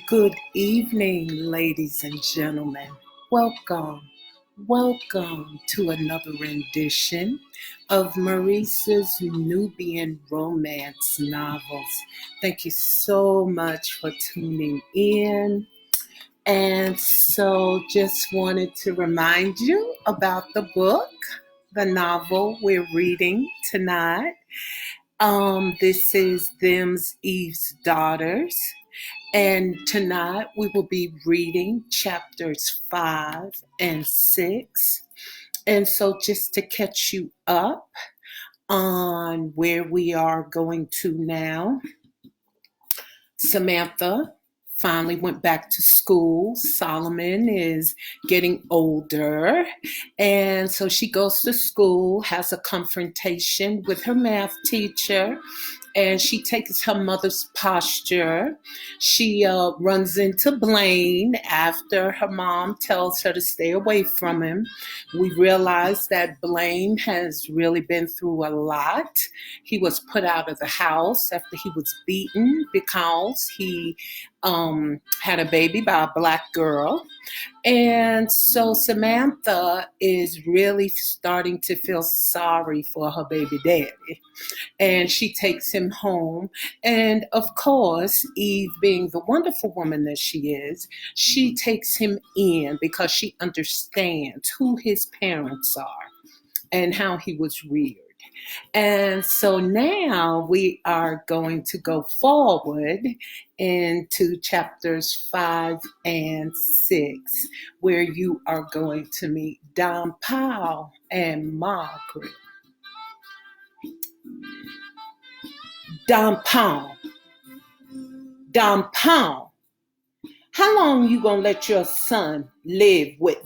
Good evening, ladies and gentlemen. Welcome to another rendition of Maurice's Nubian romance novels. Thank you so much for tuning in. And so, just wanted to remind you about the book, the novel we're reading tonight. This is Them's Eve's Daughters. And tonight we will be reading chapters 5 and 6. And so, just to catch you up on where we are going to now, Samantha finally went back to school. Solomon is getting older. And so she goes to school, has a confrontation with her math teacher, and she takes her mother's posture. She runs into Blaine after her mom tells her to stay away from him. We realize that Blaine has really been through a lot. He was put out of the house after he was beaten because he had a baby by a black girl. And so Samantha is really starting to feel sorry for her baby daddy. And she takes him home. And of course, Eve, being the wonderful woman that she is, she takes him in because she understands who his parents are and how he was reared. And so now we are going to go forward into chapters 5 and 6, where you are going to meet Don Powell and Margaret. Don Powell. Don Powell, how long you gonna let your son live with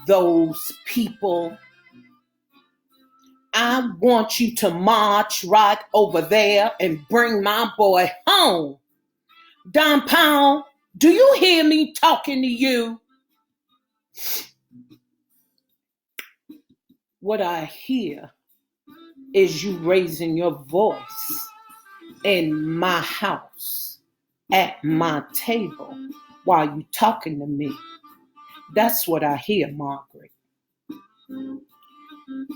those people? I want you to march right over there and bring my boy home. Don Powell, do you hear me talking to you? What I hear is you raising your voice in my house, at my table, while you talking to me. That's what I hear, Margaret.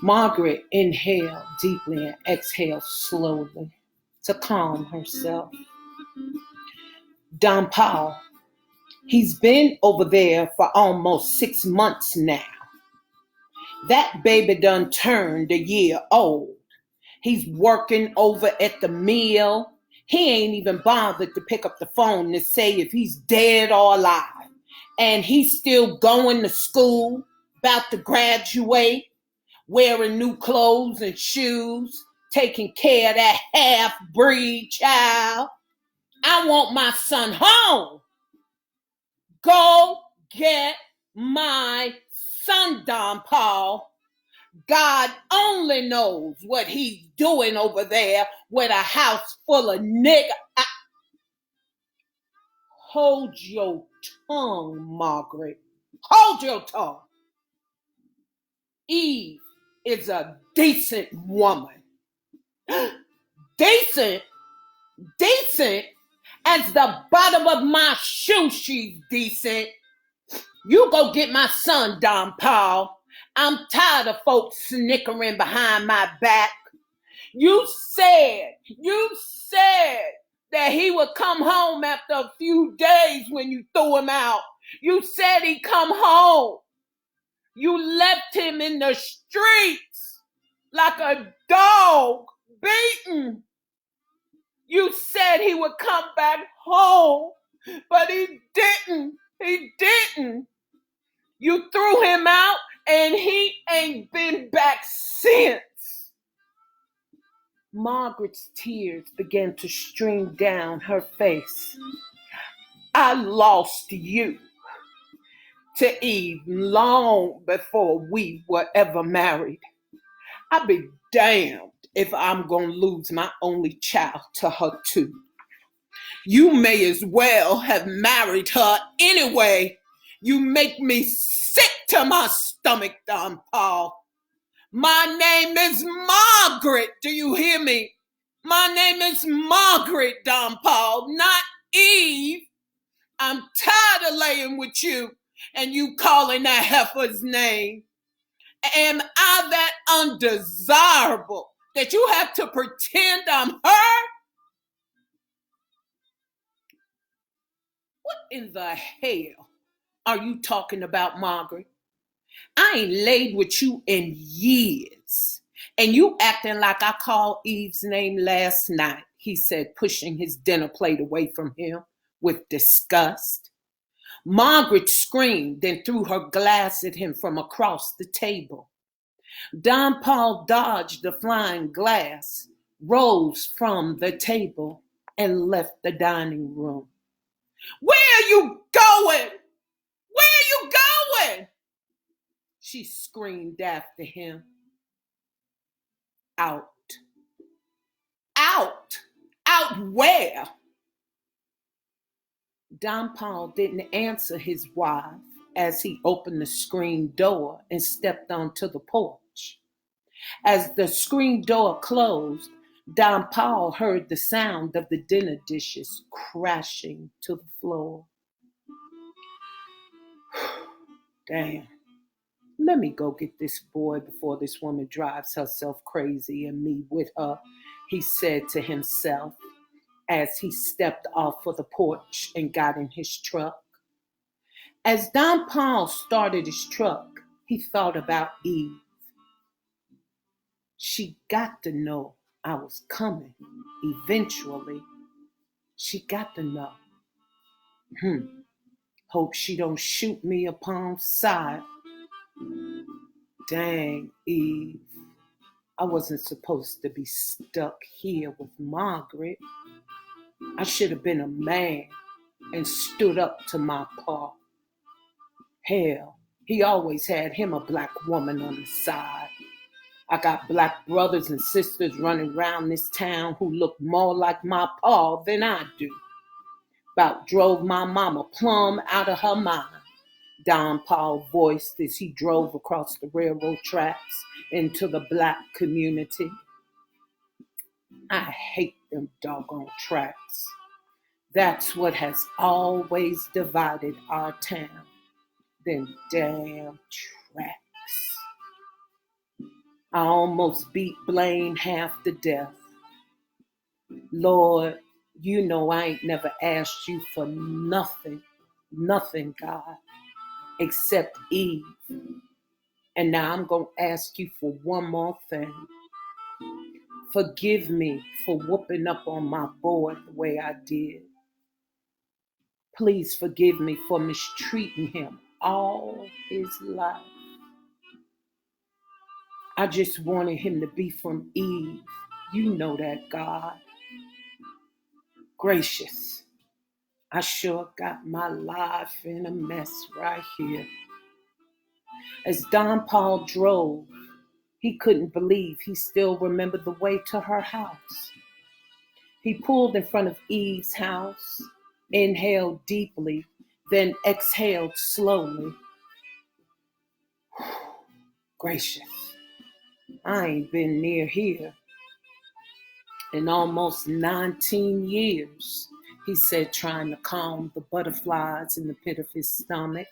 Margaret inhaled deeply and exhaled slowly to calm herself. Don Powell, he's been over there for almost 6 months now. That baby done turned a year old. He's working over at the mill. He ain't even bothered to pick up the phone to say if he's dead or alive. And he's still going to school, about to graduate, wearing new clothes and shoes, taking care of that half-breed child. I want my son home. Go get my son, Don Paul. God only knows what he's doing over there with a house full of niggas. Hold your tongue, Margaret. Hold your tongue. Eve is a decent woman. Decent? Decent? As the bottom of my shoe, she's decent. You go get my son, Don Paul. I'm tired of folks snickering behind my back. You said that he would come home after a few days when you threw him out. You said he'd come home. You left him in the streets like a dog, beaten. You said he would come back home, but he didn't. He didn't. You threw him out, and he ain't been back since. Margaret's tears began to stream down her face. I lost you to Eve long before we were ever married. I'd be damned if I'm gonna lose my only child to her too. You may as well have married her anyway. You make me sick to my stomach, Don Paul. My name is Margaret, do you hear me? My name is Margaret, Don Paul, not Eve. I'm tired of laying with you and you calling that heifer's name. Am I that undesirable that you have to pretend I'm her? What in the hell are you talking about, Margaret? I ain't laid with you in years. And you acting like I called Eve's name last night, he said, pushing his dinner plate away from him with disgust. Margaret screamed, then threw her glass at him from across the table. Don Paul dodged the flying glass, rose from the table, and left the dining room. Where are you going? Where are you going? She screamed after him. Out. Out. Out where? Don Paul didn't answer his wife as he opened the screen door and stepped onto the porch. As the screen door closed, Don Paul heard the sound of the dinner dishes crashing to the floor. Damn. Let me go get this boy before this woman drives herself crazy and me with her, he said to himself as he stepped off of the porch and got in his truck. As Don Paul started his truck, he thought about Eve. She got to know I was coming eventually. She got to know. Hope she don't shoot me upon sight. Dang, Eve. I wasn't supposed to be stuck here with Margaret. I should have been a man and stood up to my pa. Hell, he always had him a black woman on the side. I got black brothers and sisters running around this town who look more like my pa than I do. About drove my mama plumb out of her mind, Don Paul voiced as he drove across the railroad tracks into the black community. I hate them doggone tracks. That's what has always divided our town. Them damn tracks. I almost beat Blaine half to death. Lord, you know I ain't never asked you for nothing, God, except Eve. And now I'm going to ask you for one more thing. Forgive me for whooping up on my boy the way I did. Please forgive me for mistreating him all his life. I just wanted him to be from Eve. You know that, God. Gracious, I sure got my life in a mess right here. As Don Paul drove, he couldn't believe he still remembered the way to her house. He pulled in front of Eve's house, inhaled deeply, then exhaled slowly. Gracious, I ain't been near here in almost 19 years, he said, trying to calm the butterflies in the pit of his stomach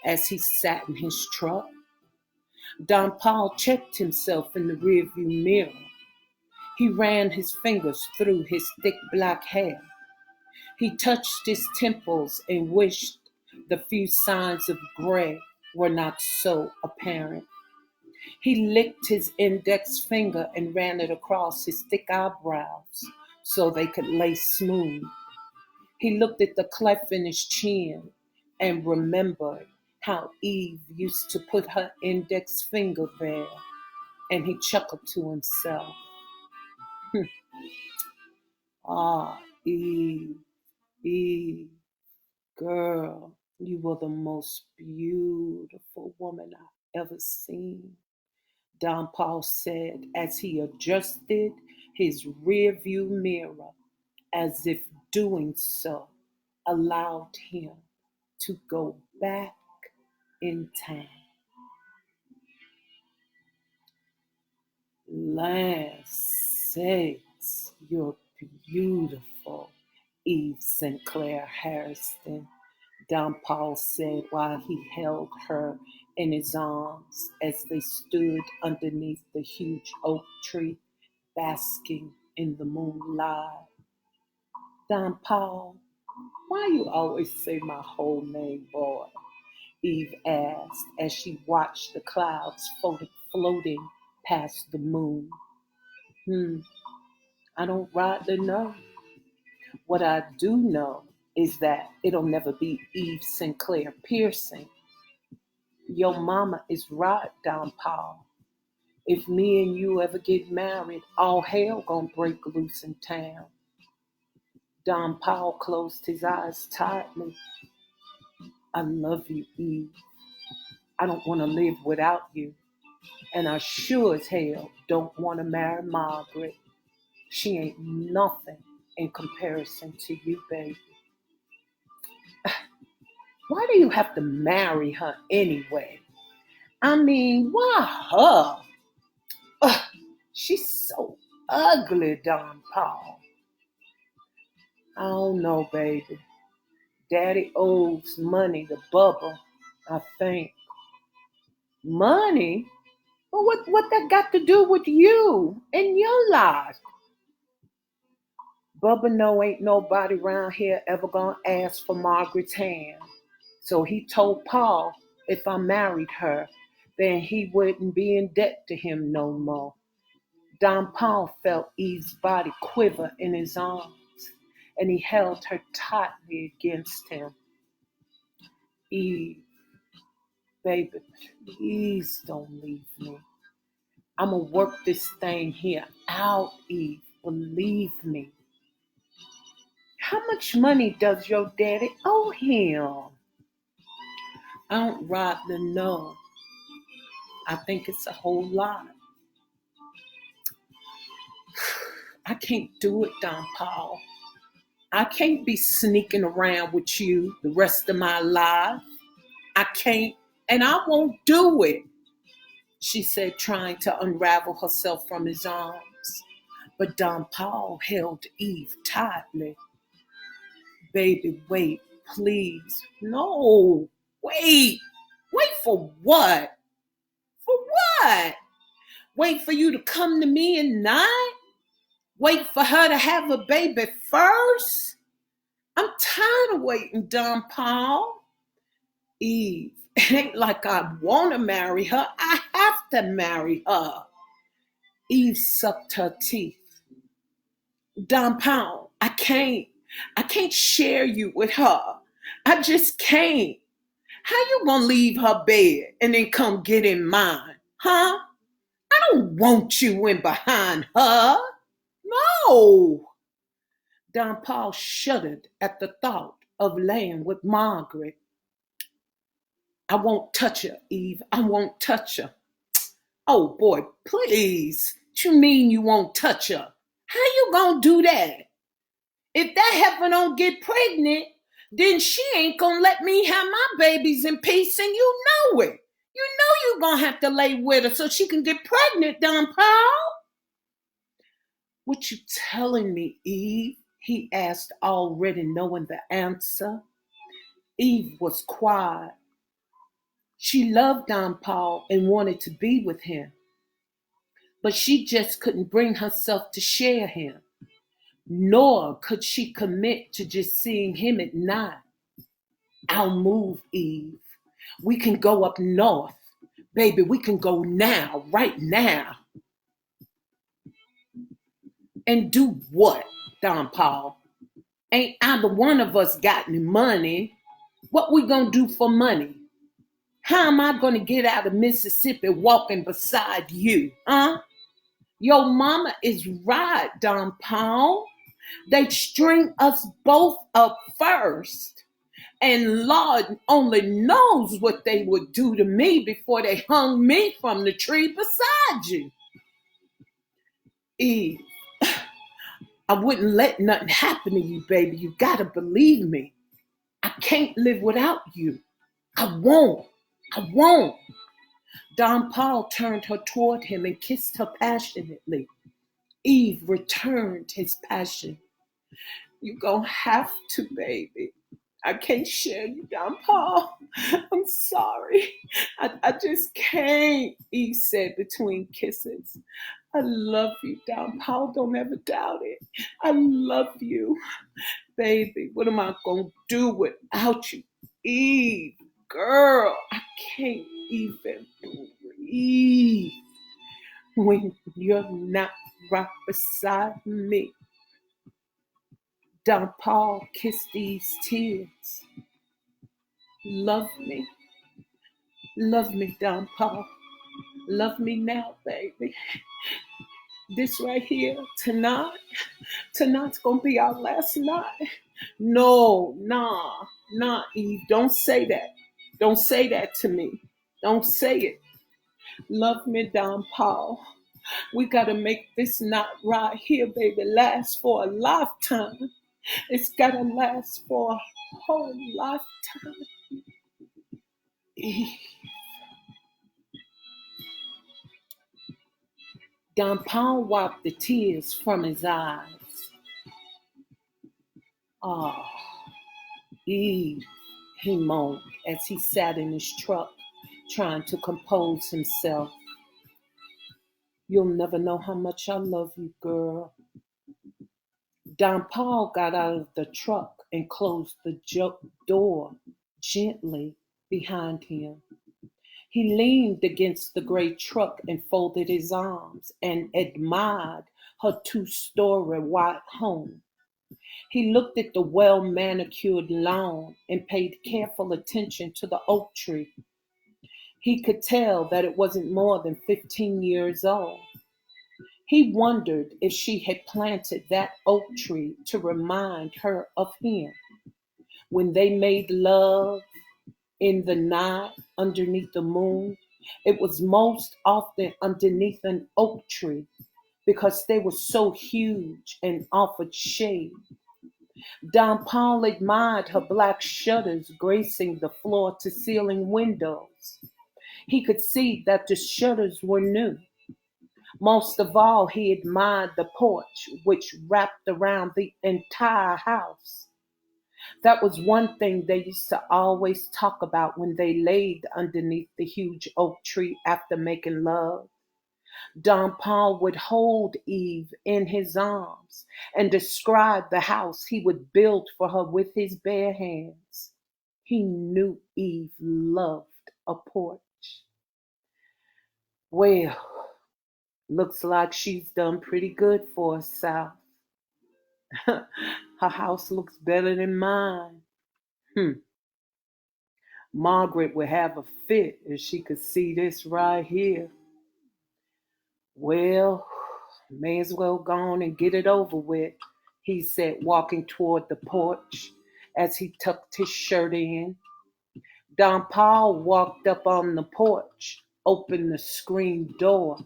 as he sat in his truck. Don Paul checked himself in the rearview mirror. He ran his fingers through his thick black hair. He touched his temples and wished the few signs of gray were not so apparent. He licked his index finger and ran it across his thick eyebrows so they could lay smooth. He looked at the cleft in his chin and remembered how Eve used to put her index finger there, and he chuckled to himself. Ah, Eve, Eve, girl, you were the most beautiful woman I've ever seen, Don Paul said as he adjusted his rearview mirror as if doing so allowed him to go back in time. Land sakes, You're beautiful, Eve Sinclair Harrison, Don Paul said while he held her in his arms as they stood underneath the huge oak tree, basking in the moonlight. Don Paul, why you always say my whole name, boy? Eve asked as she watched the clouds floating past the moon. I don't rightly know. What I do know is that it'll never be Eve Sinclair Pearson. Your mama is right, Don Paul. If me and you ever get married, all hell gonna break loose in town. Don Paul closed his eyes tightly. I love you, Eve. I don't want to live without you. And I sure as hell don't want to marry Margaret. She ain't nothing in comparison to you, baby. Why do you have to marry her anyway? I mean, why her? Ugh, she's so ugly, Don Paul. I don't know, baby. Daddy owes money to Bubba, I think. Money? Well, what that got to do with you and your life? Bubba know ain't nobody around here ever gonna ask for Margaret's hand. So he told Paul if I married her, then he wouldn't be in debt to him no more. Don Paul felt Eve's body quiver in his arms, and he held her tightly against him. Eve, baby, please don't leave me. I'm gonna work this thing here out, Eve. Believe me. How much money does your daddy owe him? I don't rightly know. I think it's a whole lot. I can't do it, Don Paul. I can't be sneaking around with you the rest of my life. I can't, and I won't do it, she said, trying to unravel herself from his arms. But Don Paul held Eve tightly. Baby, wait, please. No, wait. Wait for what? For what? Wait for you to come to me and not? Wait for her to have a baby first? I'm tired of waiting, Don Paul. Eve, it ain't like I want to marry her. I have to marry her. Eve sucked her teeth. Don Paul, I can't share you with her. I just can't. How you gonna leave her bed and then come get in mine? Huh? I don't want you in behind her. No. Don Paul shuddered at the thought of laying with Margaret. I won't touch her, Eve. I won't touch her. Oh boy, please. What you mean you won't touch her? How you gonna do that? If that heifer don't get pregnant, then she ain't gonna let me have my babies in peace, and you know it. You know you're gonna have to lay with her so she can get pregnant, Don Paul. What you telling me, Eve? He asked, already knowing the answer. Eve was quiet. She loved Don Paul and wanted to be with him, but she just couldn't bring herself to share him, nor could she commit to just seeing him at night. I'll move, Eve. We can go up north. Baby, we can go now, right now. And do what, Don Paul? Ain't either one of us got any money. What we gonna do for money? How am I gonna get out of Mississippi walking beside you, huh? Your mama is right, Don Paul. They'd string us both up first. And Lord only knows what they would do to me before they hung me from the tree beside you. Eve, I wouldn't let nothing happen to you, baby. You gotta believe me. I can't live without you. I won't. I won't. Don Paul turned her toward him and kissed her passionately. Eve returned his passion. You gonna have to, baby. I can't share you, Don Paul. I'm sorry. I just can't, Eve said between kisses. I love you, Don Paul. Don't ever doubt it. I love you. Baby, what am I going to do without you? Eve, girl, I can't even breathe when you're not right beside me. Don Paul kissed these tears. Love me. Love me, Don Paul. Love me now, baby. This right here, tonight's gonna be our last night. No, nah, Eve, don't say that. Don't say that to me. Don't say it. Love me, Don Paul. We gotta make this night right here, baby, last for a lifetime. It's gotta last for a whole lifetime. Eve. Don Paul wiped the tears from his eyes. Oh, Eve, he moaned as he sat in his truck trying to compose himself. You'll never know how much I love you, girl. Don Paul got out of the truck and closed the door gently behind him. He leaned against the gray truck and folded his arms and admired her two-story white home. He looked at the well-manicured lawn and paid careful attention to the oak tree. He could tell that it wasn't more than 15 years old. He wondered if she had planted that oak tree to remind her of him when they made love in the night underneath the moon. It was most often underneath an oak tree because they were so huge and offered shade. Don Paul admired her black shutters gracing the floor-to-ceiling windows. He could see that the shutters were new. Most of all, he admired the porch, which wrapped around the entire house. That was one thing they used to always talk about when they laid underneath the huge oak tree after making love. Don Paul would hold Eve in his arms and describe the house he would build for her with his bare hands. He knew Eve loved a porch. Well, looks like she's done pretty good for herself. Her house looks better than mine. Margaret would have a fit if she could see this right here. Well, may as well go on and get it over with, he said, walking toward the porch as he tucked his shirt in. Don Paul walked up on the porch, opened the screen door,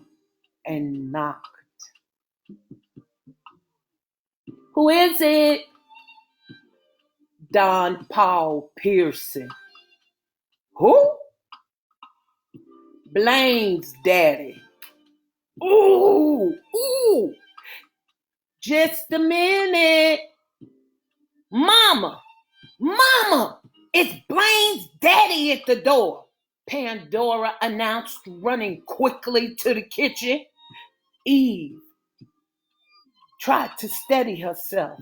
and knocked. Who is it? Don Paul Pearson. Who? Blaine's daddy. Ooh. Just a minute. Mama, it's Blaine's daddy at the door, Pandora announced, running quickly to the kitchen. Eve tried to steady herself.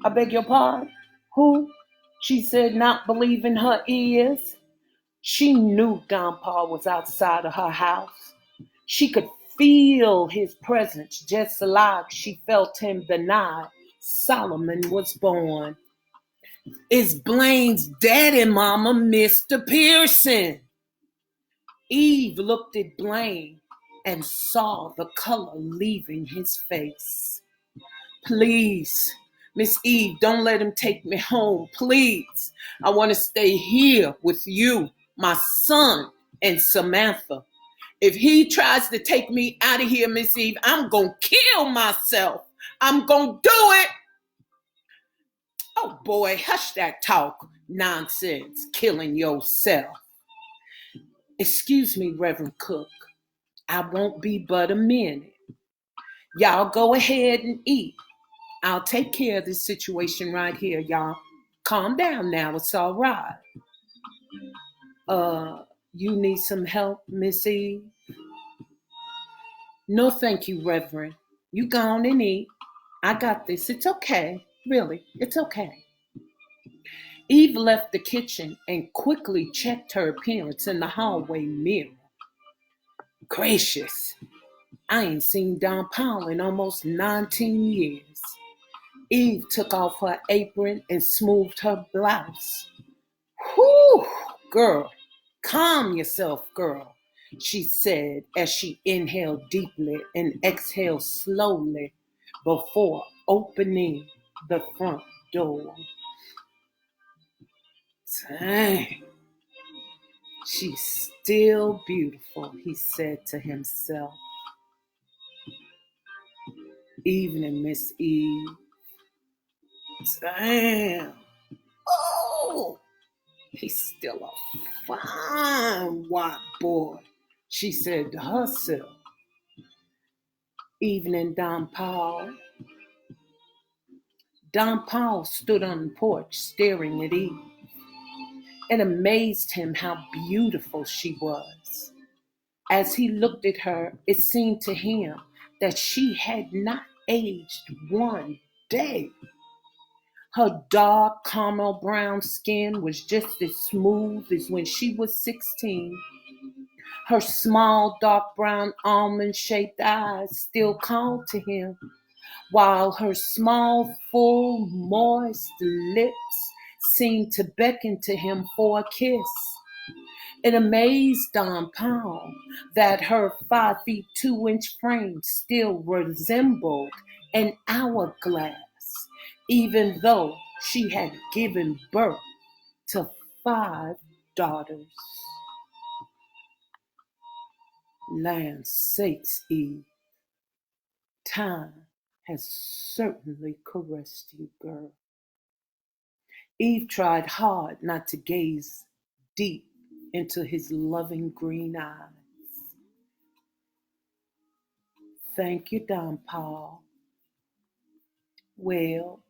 I beg your pardon? Who? She said, not believing her ears. She knew Don Paul was outside of her house. She could feel his presence just like she felt him the night Solomon was born. It's Blaine's daddy, Mama, Mr. Pearson. Eve looked at Blaine and saw the color leaving his face. Please, Miss Eve, don't let him take me home, please. I want to stay here with you, my son, and Samantha. If he tries to take me out of here, Miss Eve, I'm going to kill myself. I'm going to do it. Oh, boy, hush that talk. Nonsense, killing yourself. Excuse me, Reverend Cook. I won't be but a minute. Y'all go ahead and eat. I'll take care of this situation right here, y'all. Calm down now. It's all right. Uh, you need some help, Miss Eve? No, thank you, Reverend. You go on and eat. I got this. It's okay. Really, it's okay. Eve left the kitchen and quickly checked her appearance in the hallway mirror. Gracious, I ain't seen Don Paul in almost 19 years. Eve took off her apron and smoothed her blouse. Whew, girl, calm yourself, girl, she said as she inhaled deeply and exhaled slowly before opening the front door. Dang, she's still beautiful, he said to himself. Evening, Miss Eve. Damn. Oh, he's still a fine white boy, she said to herself. Evening, Don Paul. Don Paul stood on the porch staring at Eve. It amazed him how beautiful she was. As he looked at her, it seemed to him that she had not aged one day. Her dark caramel brown skin was just as smooth as when she was 16. Her small dark brown almond shaped eyes still called to him, while her small, full, moist lips seemed to beckon to him for a kiss. It amazed Don Paul that her 5 feet 2 inch frame still resembled an hourglass, even though she had given birth to 5 daughters. Land sakes, Eve, time has certainly caressed you, girl. Eve tried hard not to gaze deep into his loving green eyes. Thank you, Don Paul. Well,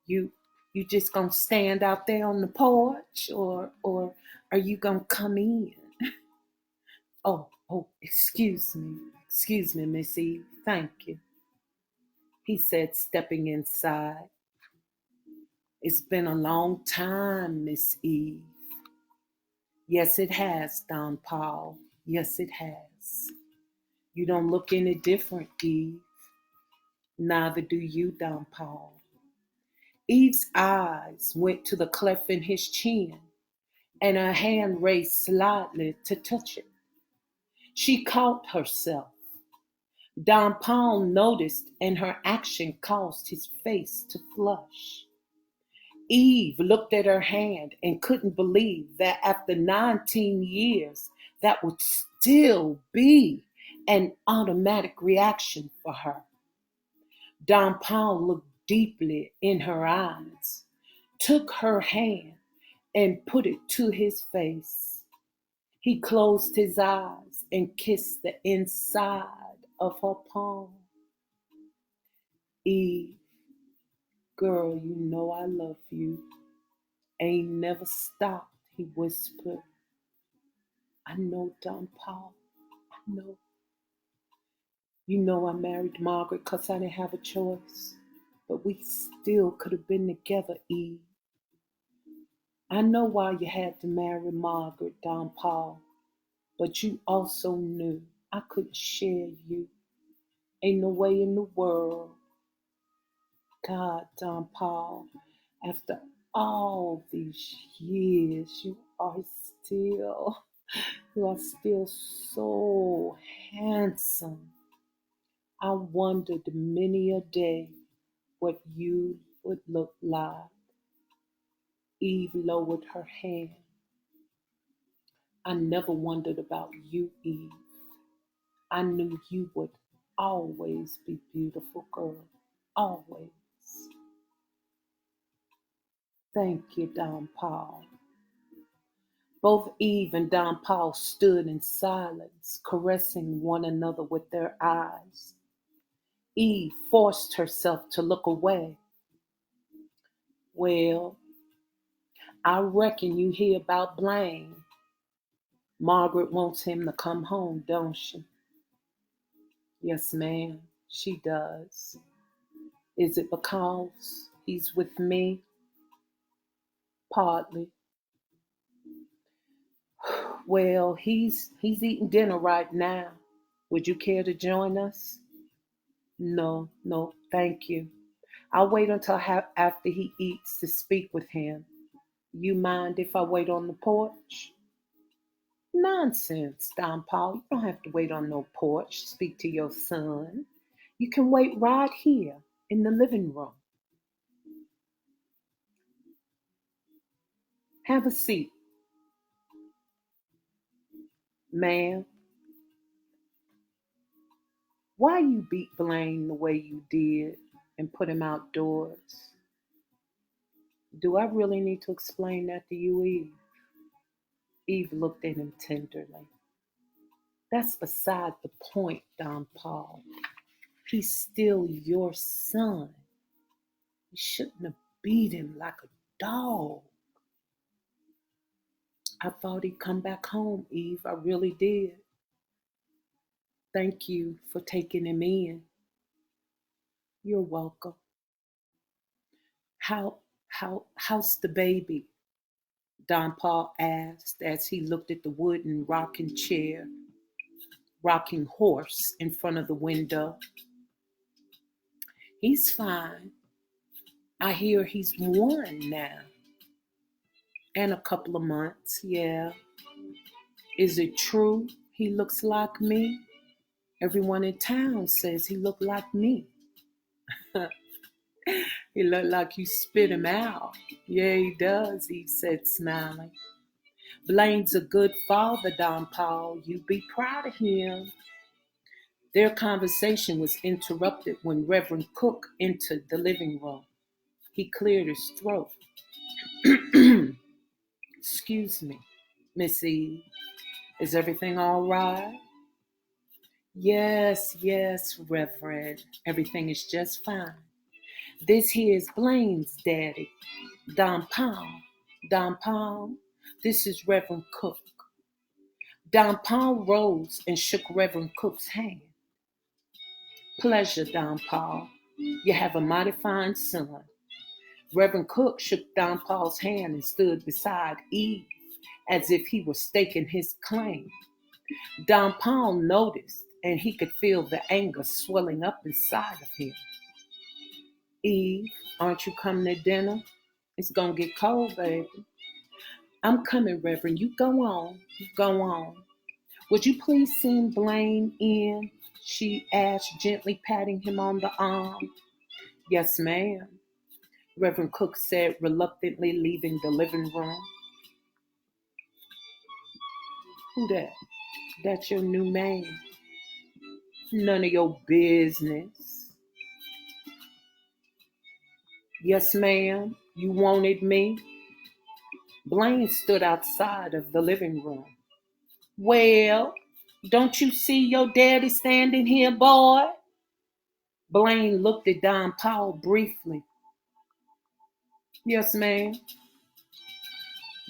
you you just gonna stand out there on the porch, or are you gonna come in? Oh, excuse me, Miss Eve. Thank you, he said, stepping inside. It's been a long time, Miss Eve. Yes, it has, Don Paul. Yes, it has. You don't look any different, Eve. Neither do you, Don Paul. Eve's eyes went to the cleft in his chin, and her hand raised slightly to touch it. She caught herself. Don Paul noticed, and her action caused his face to flush. Eve looked at her hand and couldn't believe that after 19 years, that would still be an automatic reaction for her. Don Paul looked deeply in her eyes, took her hand, and put it to his face. He closed his eyes and kissed the inside of her palm. Eve, girl, you know I love you. Ain't never stopped, he whispered. I know, Don Paul, I know. You know I married Margaret 'cause I didn't have a choice. But we still could have been together, Eve. I know why you had to marry Margaret, Don Paul, but you also knew I couldn't share you. Ain't no way in the world. God, Don Paul, after all these years, you are still so handsome. I wondered many a day what you would look like. Eve lowered her hand. I never wondered about you, Eve. I knew you would always be beautiful, girl. Always. Thank you, Don Paul. Both Eve and Don Paul stood in silence, caressing one another with their eyes. Eve forced herself to look away. Well, I reckon you hear about Blaine. Margaret wants him to come home, don't she? Yes, ma'am, she does. Is it because he's with me? Partly. Well, he's eating dinner right now. Would you care to join us? No, no, thank you. I'll wait until after he eats to speak with him. You mind if I wait on the porch? Nonsense, Don Paul. You don't have to wait on no porch to speak to your son. You can wait right here in the living room. Have a seat, ma'am. Why you beat Blaine the way you did and put him outdoors? Do I really need to explain that to you, Eve? Eve looked at him tenderly. That's beside the point, Don Paul. He's still your son. You shouldn't have beat him like a dog. I thought he'd come back home, Eve. I really did. Thank you for taking him in. You're welcome. How's the baby? Don Paul asked as he looked at the wooden rocking horse in front of the window. He's fine. I hear he's 1 now. And a couple of months, yeah. Is it true he looks like me? Everyone in town says he looked like me. He looked like you spit him out. Yeah, he does, he said, smiling. Blaine's a good father, Don Paul. You'd be proud of him. Their conversation was interrupted when Reverend Cook entered the living room. He cleared his throat. Excuse me, Miss Eve. Is everything all right? Yes, Reverend. Everything is just fine. This here is Blaine's daddy, Don Paul. Don Paul, this is Reverend Cook. Don Paul rose and shook Reverend Cook's hand. Pleasure, Don Paul. You have a mighty fine son. Reverend Cook shook Don Paul's hand and stood beside Eve as if he were staking his claim. Don Paul noticed, and he could feel the anger swelling up inside of him. Eve, aren't you coming to dinner? It's gonna get cold, baby. I'm coming, Reverend. You go on. You go on. Would you please send Blaine in? She asked, gently patting him on the arm. Yes, ma'am, Reverend Cook said, reluctantly leaving the living room. Who that? That's your new man. None of your business. Yes, ma'am, you wanted me? Blaine stood outside of the living room. Well, don't you see your daddy standing here, boy? Blaine looked at Don Paul briefly. Yes, ma'am.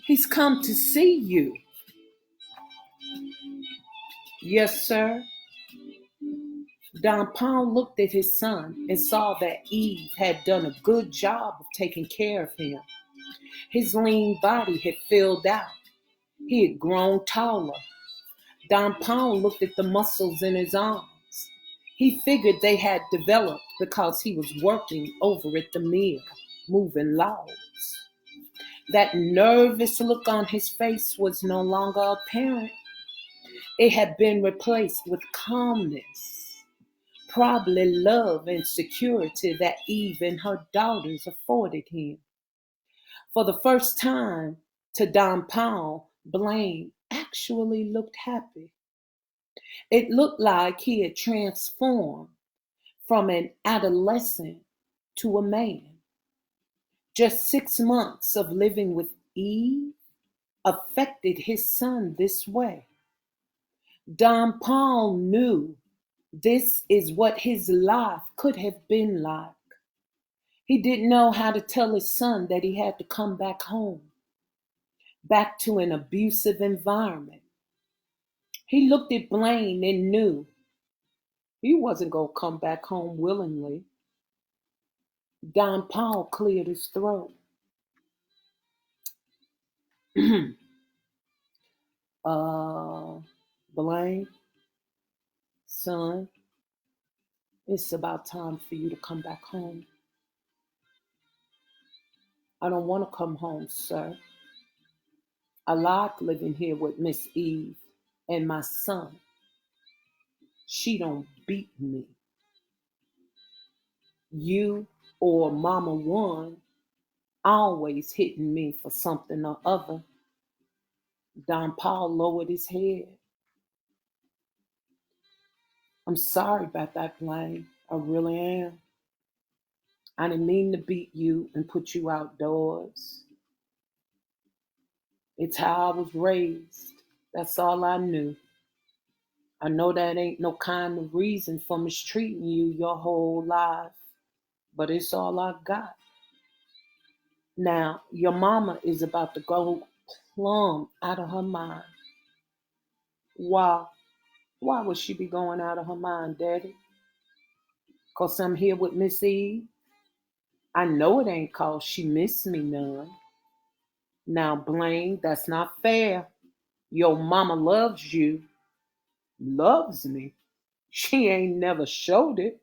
He's come to see you. Yes, sir. Don Paul looked at his son and saw that Eve had done a good job of taking care of him. His lean body had filled out. He had grown taller. Don Paul looked at the muscles in his arms. He figured they had developed because he was working over at the mill, moving logs. That nervous look on his face was no longer apparent. It had been replaced with calmness, probably love and security that Eve and her daughters afforded him. For the first time, to Don Paul, Blaine actually looked happy. It looked like he had transformed from an adolescent to a man. Just 6 months of living with Eve affected his son this way. Don Paul knew This is what his life could have been like. He didn't know how to tell his son that he had to come back home, back to an abusive environment. He looked at Blaine and knew he wasn't going to come back home willingly. Don Paul cleared his throat. Blaine, son, it's about time for you to come back home. I don't want to come home, sir. I like living here with Miss Eve and my son. She don't beat me. You or Mama One always hitting me for something or other. Don Paul lowered his head. I'm sorry about that, Blaine. I really am. I didn't mean to beat you and put you outdoors. It's how I was raised. That's all I knew. I know that ain't no kind of reason for mistreating you your whole life, but it's all I got. Now, your mama is about to go plumb out of her mind. Why? Why would she be going out of her mind, Daddy? 'Cause I'm here with Miss Eve? I know it ain't 'cause she missed me none. Now, Blaine, that's not fair. Your mama loves you. Loves me? She ain't never showed it.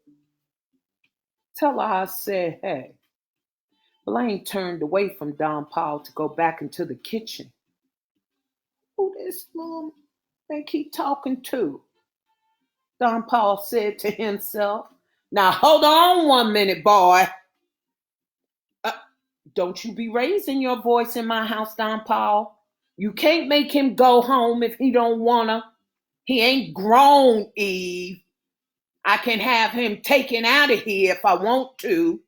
Tell her I said hey. Blaine turned away from Don Paul to go back into the kitchen. Who this little think he talking to? Don Paul said to himself. Now hold on 1 minute, boy. Uh, don't you be raising your voice in my house, Don Paul. You can't make him go home if he don't wanna. He ain't grown, Eve. I can have him taken out of here if I want to.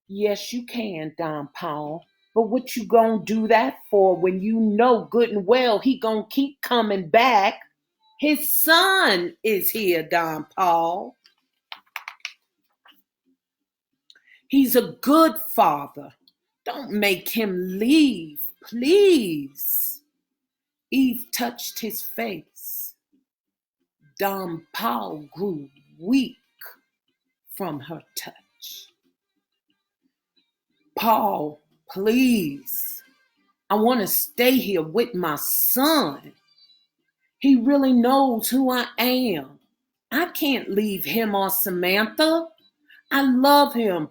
Yes, you can, Don Paul. But what you gonna do that for when you know good and well he gonna keep coming back? His son is here, Don Paul. He's a good father. Don't make him leave, please. Eve touched his face. Don Paul grew weak from her touch. Paul, please. I want to stay here with my son. He really knows who I am. I can't leave him or Samantha. I love him.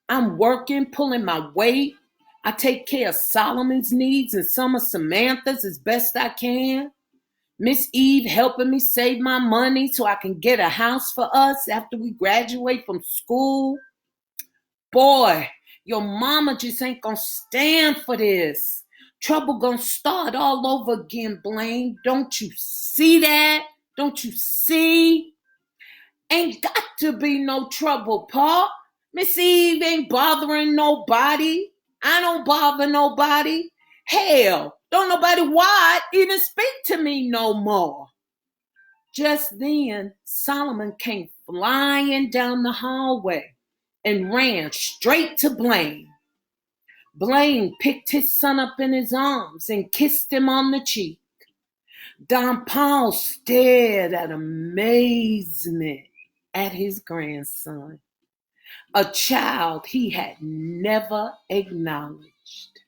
I'm working, pulling my weight. I take care of Solomon's needs and some of Samantha's as best I can. Miss Eve helping me save my money so I can get a house for us after we graduate from school. Boy, your mama just ain't gonna stand for this. Trouble gonna start all over again, Blaine. Don't you see that? Don't you see? Ain't got to be no trouble, Pa. Miss Eve ain't bothering nobody. I don't bother nobody. Hell, don't nobody White even speak to me no more. Just then, Solomon came flying down the hallway and ran straight to Blaine. Blaine picked his son up in his arms and kissed him on the cheek. Don Paul stared at amazement at his grandson, a child he had never acknowledged.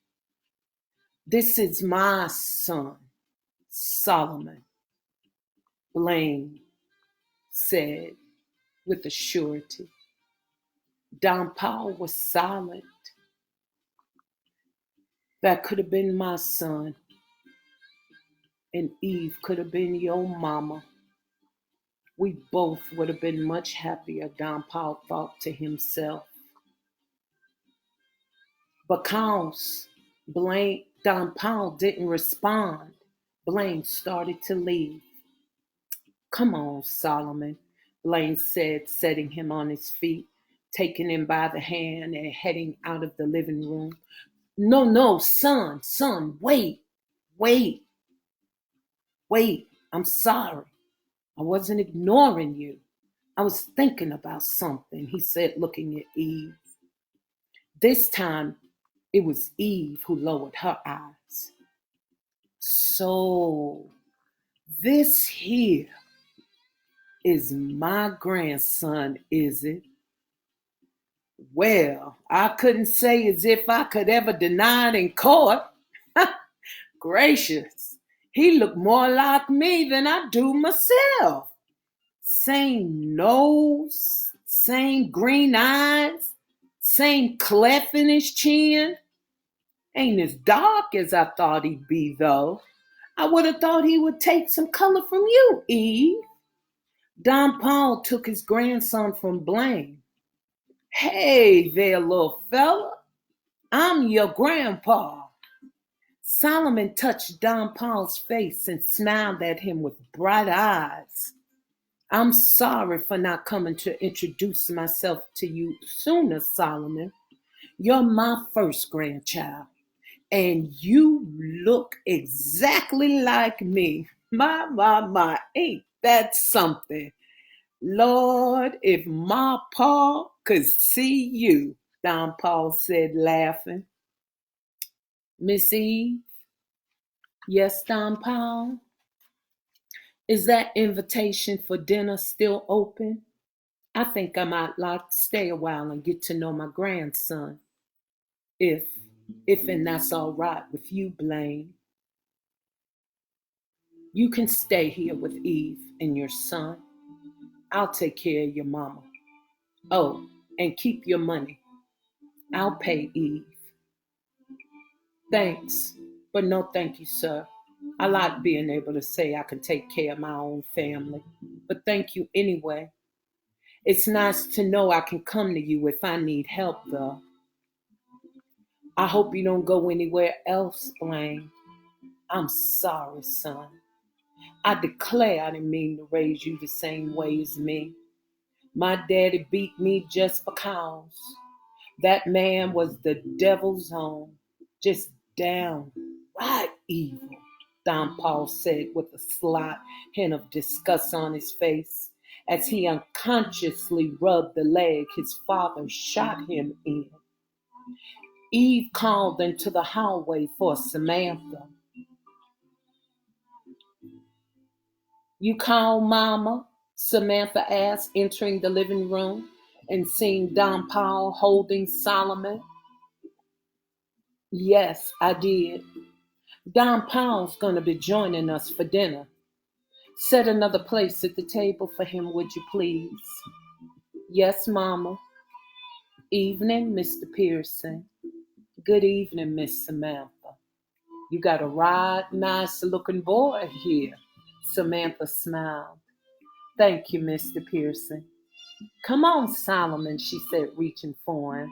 This is my son, Solomon, Blaine said with a surety. Don Paul was silent. That could have been my son, and Eve could have been your mama. We both would have been much happier, Don Paul thought to himself. Because Don Paul didn't respond, Blaine started to leave. Come on, Solomon, Blaine said, setting him on his feet, taking him by the hand and heading out of the living room. No, son, wait. I'm sorry. I wasn't ignoring you. I was thinking about something, he said, looking at Eve. This time, it was Eve who lowered her eyes. So, this here is my grandson, is it? Well, I couldn't say as if I could ever deny it in court. Gracious, he looked more like me than I do myself. Same nose, same green eyes, same cleft in his chin. Ain't as dark as I thought he'd be, though. I would have thought he would take some color from you, Eve. Don Paul took his grandson from Blaine. Hey there, little fella. I'm your grandpa. Solomon touched Don Paul's face and smiled at him with bright eyes. I'm sorry for not coming to introduce myself to you sooner, Solomon. You're my first grandchild, and you look exactly like me. My, ain't that something? Lord, if my pa could see you, Don Paul said, laughing. Miss Eve? Yes, Don Paul? Is that invitation for dinner still open? I think I might like to stay a while and get to know my grandson. If and that's all right with you, Blaine. You can stay here with Eve and your son. I'll take care of your mama. Oh, and keep your money. I'll pay Eve. Thanks, but no thank you, sir. I like being able to say I can take care of my own family. But thank you anyway. It's nice to know I can come to you if I need help, though. I hope you don't go anywhere else, Blaine. I'm sorry, son. I declare I didn't mean to raise you the same way as me. My daddy beat me just because. That man was the devil's own, just downright evil, Don Paul said with a slight hint of disgust on his face as he unconsciously rubbed the leg his father shot him in. Eve called into the hallway for Samantha. You call, Mama? Samantha asked, entering the living room and seeing Don Paul holding Solomon. Yes, I did. Don Paul's going to be joining us for dinner. Set another place at the table for him, would you please? Yes, Mama. Evening, Mr. Pearson. Good evening, Miss Samantha. You got a right nice-looking boy here. Samantha smiled. Thank you, Mr. Pearson. Come on, Solomon, she said, reaching for him.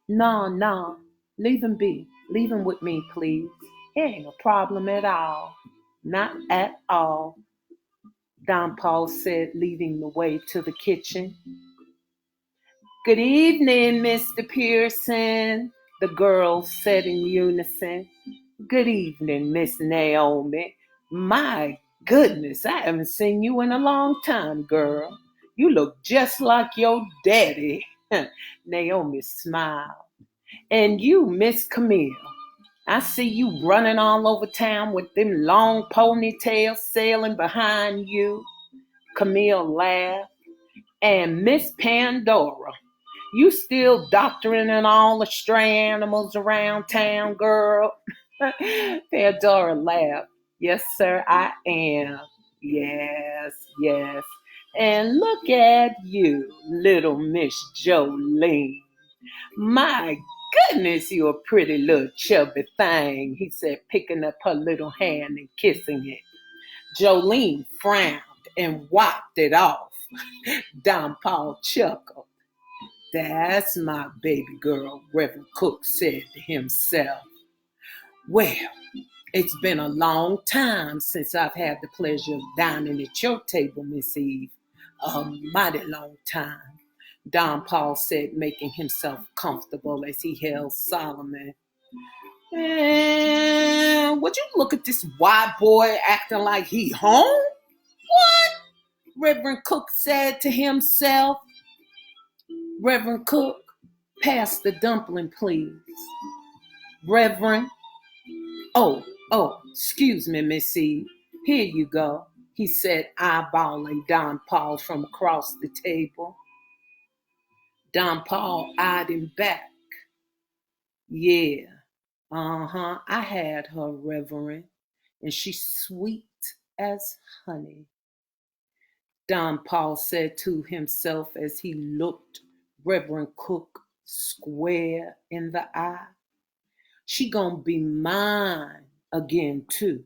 No, leave him be. Leave him with me, please. It ain't a problem at all. Not at all, Don Paul said, leading the way to the kitchen. Good evening, Mr. Pearson, the girls said in unison. Good evening, Miss Naomi. My goodness, I haven't seen you in a long time, girl. You look just like your daddy. Naomi smiled. And you, Miss Camille. I see you running all over town with them long ponytails sailing behind you. Camille laughed. And Miss Pandora. You still doctoring in all the stray animals around town, girl? Pandora laughed. Yes, sir, I am. Yes. And look at you, little Miss Jolene. My goodness, you're a pretty little chubby thing, he said, picking up her little hand and kissing it. Jolene frowned and wiped it off. Don Paul chuckled. That's my baby girl, Reverend Cook said to himself. Well, it's been a long time since I've had the pleasure of dining at your table, Miss Eve. A mighty long time, Don Paul said, making himself comfortable as he held Solomon. And would you look at this white boy acting like he home? What? Reverend Cook said to himself. Reverend Cook, pass the dumpling, please. Reverend, excuse me, Miss Eve. Here you go, he said, eyeballing Don Paul from across the table. Don Paul eyed him back. Yeah, I had her, Reverend, and she's sweet as honey. Don Paul said to himself as he looked Reverend Cook square in the eye. She gonna be mine again, too.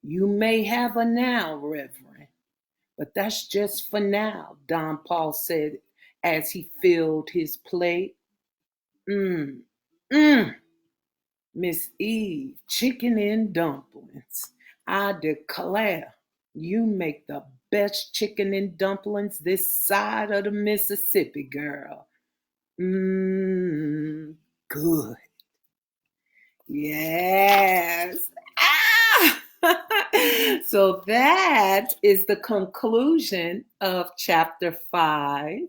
You may have her now, Reverend, but that's just for now, Don Paul said as he filled his plate. Mmm, mmm. Miss Eve, chicken and dumplings. I declare, you make the best chicken and dumplings this side of the Mississippi, girl. Mmm, good. Yes. Ah! So that is the conclusion of chapter 5.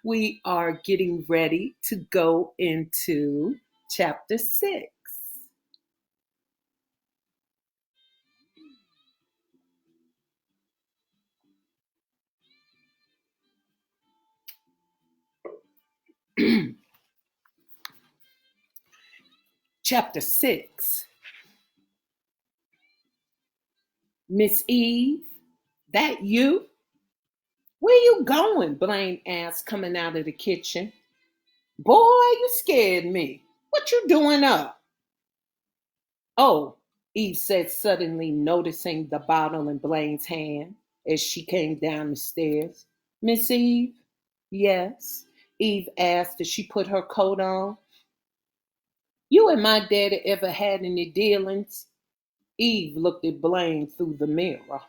We are getting ready to go into chapter 6. Chapter 6. Miss Eve, that you? Where you going? Blaine asked, coming out of the kitchen. Boy, you scared me. What you doing up? Oh, Eve said, suddenly noticing the bottle in Blaine's hand as she came down the stairs. Miss Eve? Yes, Eve asked as she put her coat on. You and my daddy ever had any dealings? Eve looked at Blaine through the mirror.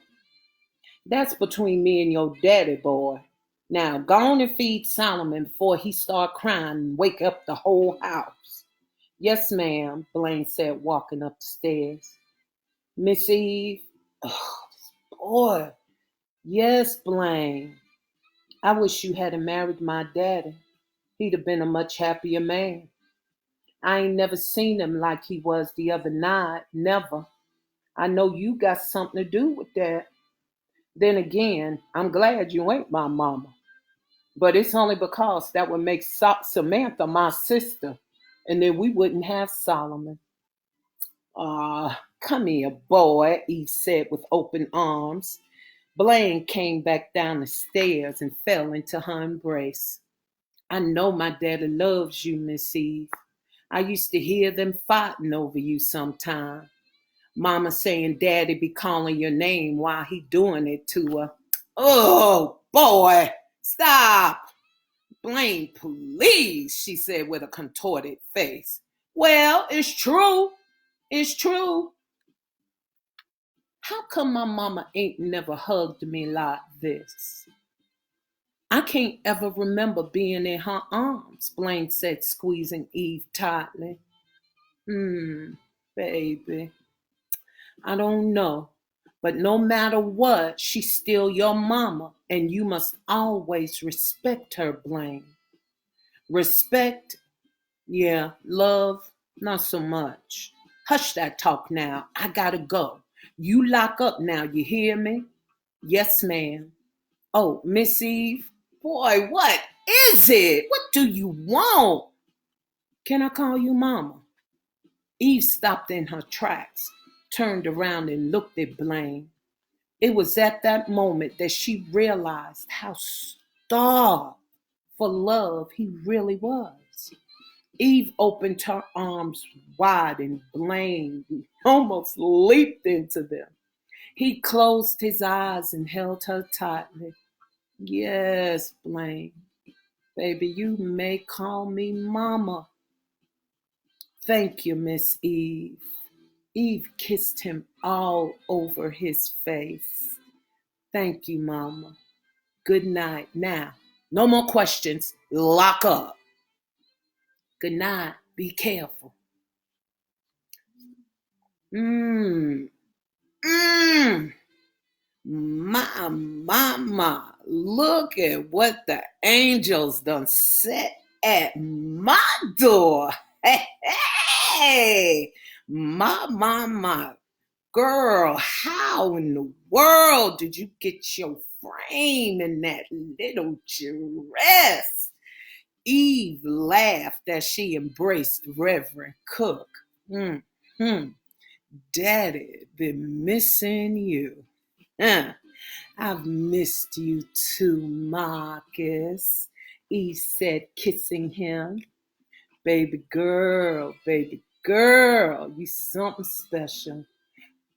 That's between me and your daddy, boy. Now, go on and feed Solomon before he start crying and wake up the whole house. Yes, ma'am, Blaine said, walking up the stairs. Miss Eve, oh, boy. Yes, Blaine. I wish you hadn't married my daddy. He'd have been a much happier man. I ain't never seen him like he was the other night, never. I know you got something to do with that. Then again, I'm glad you ain't my mama. But it's only because that would make Samantha my sister, and then we wouldn't have Solomon. Come here, boy, Eve said with open arms. Blaine came back down the stairs and fell into her embrace. I know my daddy loves you, Miss Eve. I used to hear them fighting over you sometime. Mama saying daddy be calling your name while he doing it to her. Oh, boy, stop. Blaine, please, she said with a contorted face. Well, it's true. It's true. How come my mama ain't never hugged me like this? I can't ever remember being in her arms, Blaine said, squeezing Eve tightly. Baby, I don't know. But no matter what, she's still your mama, and you must always respect her, Blaine. Respect? Yeah. Love? Not so much. Hush that talk now. I gotta go. You lock up now, you hear me? Yes, ma'am. Oh, Miss Eve? Boy, what is it? What do you want? Can I call you Mama? Eve stopped in her tracks, turned around and looked at Blaine. It was at that moment that she realized how starved for love he really was. Eve opened her arms wide and Blaine almost leaped into them. He closed his eyes and held her tightly. Yes, Blaine. Baby, you may call me Mama. Thank you, Miss Eve. Eve kissed him all over his face. Thank you, Mama. Good night. Now, no more questions. Lock up. Good night. Be careful. Mmm. Mmm. My, look at what the angels done set at my door. Hey, my. Girl, how in the world did you get your frame in that little dress? Eve laughed as she embraced Reverend Cook. Hmm, Daddy, been missing you. Huh. I've missed you too, Marcus, Eve said, kissing him. Baby girl, you something special.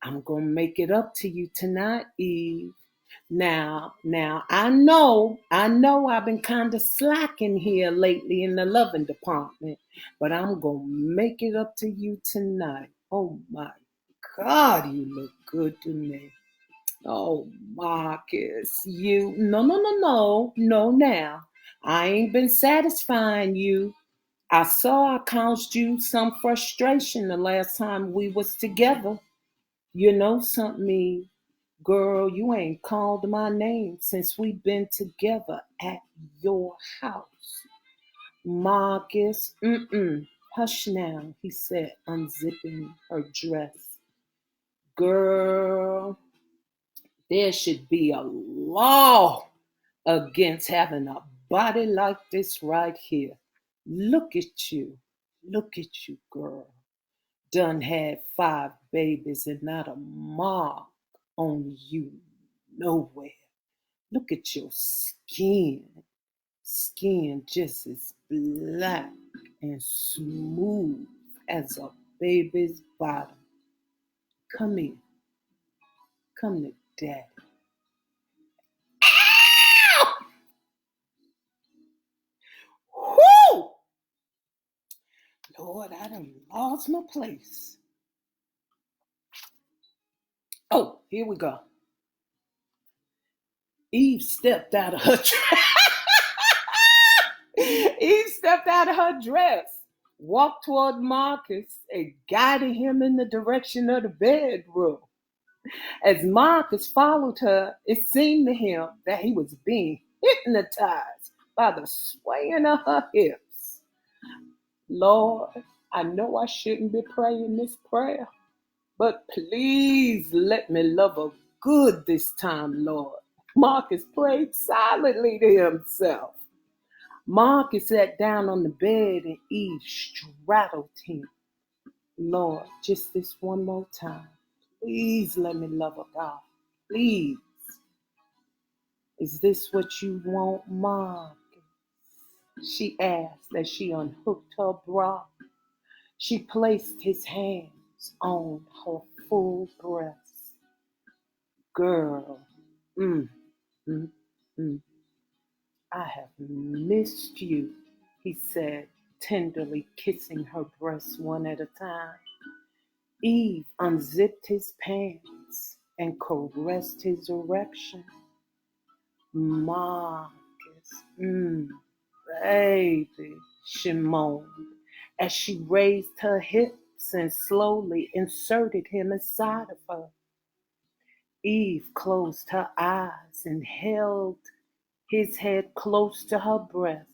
I'm gonna make it up to you tonight, Eve. Now, I know I've been kind of slacking here lately in the loving department, but I'm gonna make it up to you tonight. Oh my God, you look good to me. Oh, Marcus, no, now. I ain't been satisfying you. I saw I caused you some frustration the last time we was together. You know something, Eve? Girl, you ain't called my name since we've been together at your house. Marcus, hush now, he said, unzipping her dress. Girl, there should be a law against having a body like this right here. Look at you. Look at you, girl. Done had 5 babies and not a mark on you nowhere. Look at your skin. Skin just as black and smooth as a baby's bottom. Come here. Come to daddy. Whoo! Lord, I done lost my place. Oh, here we go. Eve stepped out of her dress. Eve stepped out of her dress, walked toward Marcus, and guided him in the direction of the bedroom. As Marcus followed her, it seemed to him that he was being hypnotized by the swaying of her hips. Lord, I know I shouldn't be praying this prayer, but please let me love her good this time, Lord. Marcus prayed silently to himself. Marcus sat down on the bed and Eve straddled him. Lord, just this one more time. Please let me love her, God. Please. Is this what you want, Marcus? She asked as she unhooked her bra. She placed his hands on her full breast. Girl, mm, mm, mm. I have missed you, he said, tenderly kissing her breasts one at a time. Eve unzipped his pants and caressed his erection. Marcus, baby, she moaned as she raised her hips and slowly inserted him inside of her. Eve closed her eyes and held his head close to her breast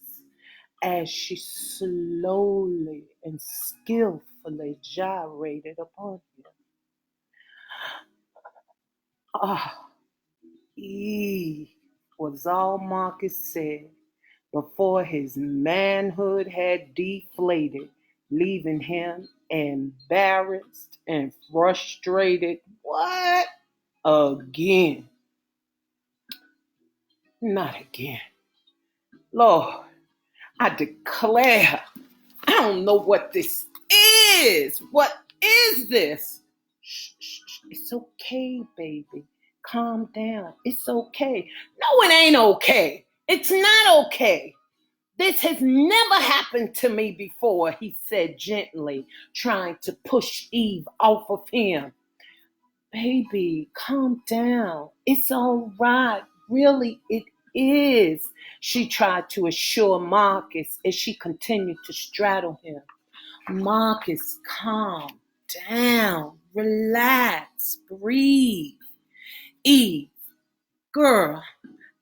as she slowly and skillfully gyrated upon him. Ah, Eve was all Marcus said before his manhood had deflated, leaving him embarrassed and frustrated. What? Again? Not again. Lord, I declare, I don't know what this is. What is this? Shh. It's okay, baby. Calm down. It's okay. No, it ain't okay. It's not okay. This has never happened to me before, he said gently, trying to push Eve off of him. Baby, calm down. It's all right. Really, it is, she tried to assure Marcus as she continued to straddle him. Marcus, calm down. Relax. Breathe. Eve, Girl,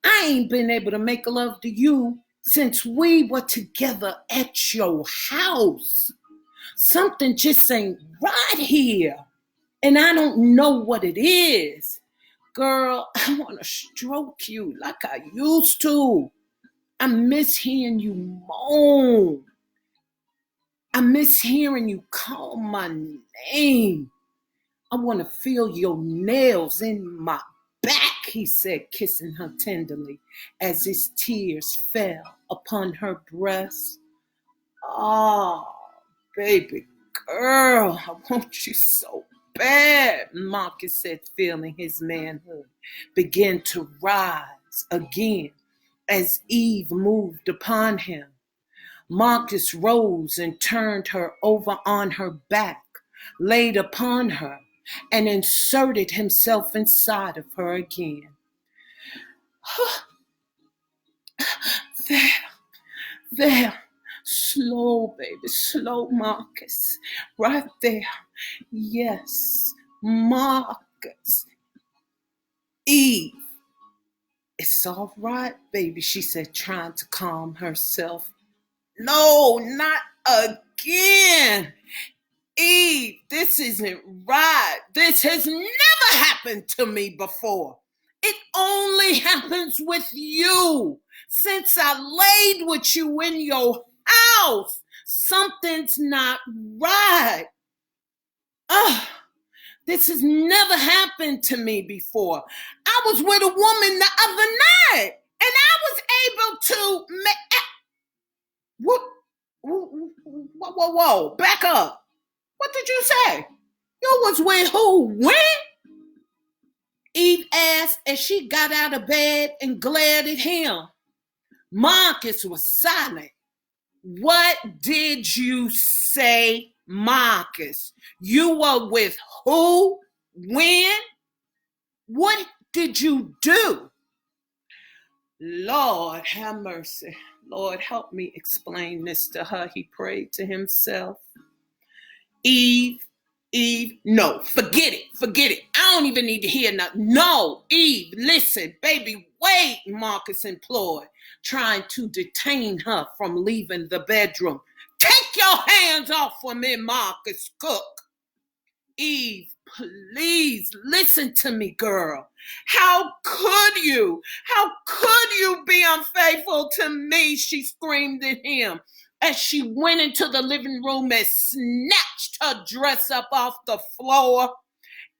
I ain't been able to make love to you since we were together at your house. Something just ain't right here. And I don't know what it is. Girl, I want to stroke you like I used to. I miss hearing you moan. I miss hearing you call my name. I want to feel your nails in my back, he said, kissing her tenderly as his tears fell upon her breast. Oh, baby girl, I want you so bad, Marcus said, feeling his manhood begin to rise again as Eve moved upon him. Marcus rose and turned her over on her back, laid upon her, and inserted himself inside of her again. There. Slow, baby, slow, Marcus. Right there. Yes, Marcus. Eve. It's all right, baby, she said, trying to calm herself. No, not again. Eve, this isn't right. This has never happened to me before. It only happens with you. Since I laid with you in your house, something's not right. This has never happened to me before. I was with a woman the other night, and I was able to whoa, back up. What did you say? You was with who? When? Eve asked as she got out of bed and glared at him. Marcus was silent. What did you say, Marcus? You were with who? When? What did you do? Lord, have mercy. Lord, help me explain this to her, he prayed to himself. Eve, no, forget it. I don't even need to hear nothing. No, Eve, listen, baby, wait, Marcus implored, trying to detain her from leaving the bedroom. Take your hands off of me, Marcus Cook. Eve, please listen to me, girl. How could you? How could you be unfaithful to me? She screamed at him as she went into the living room and snatched her dress up off the floor.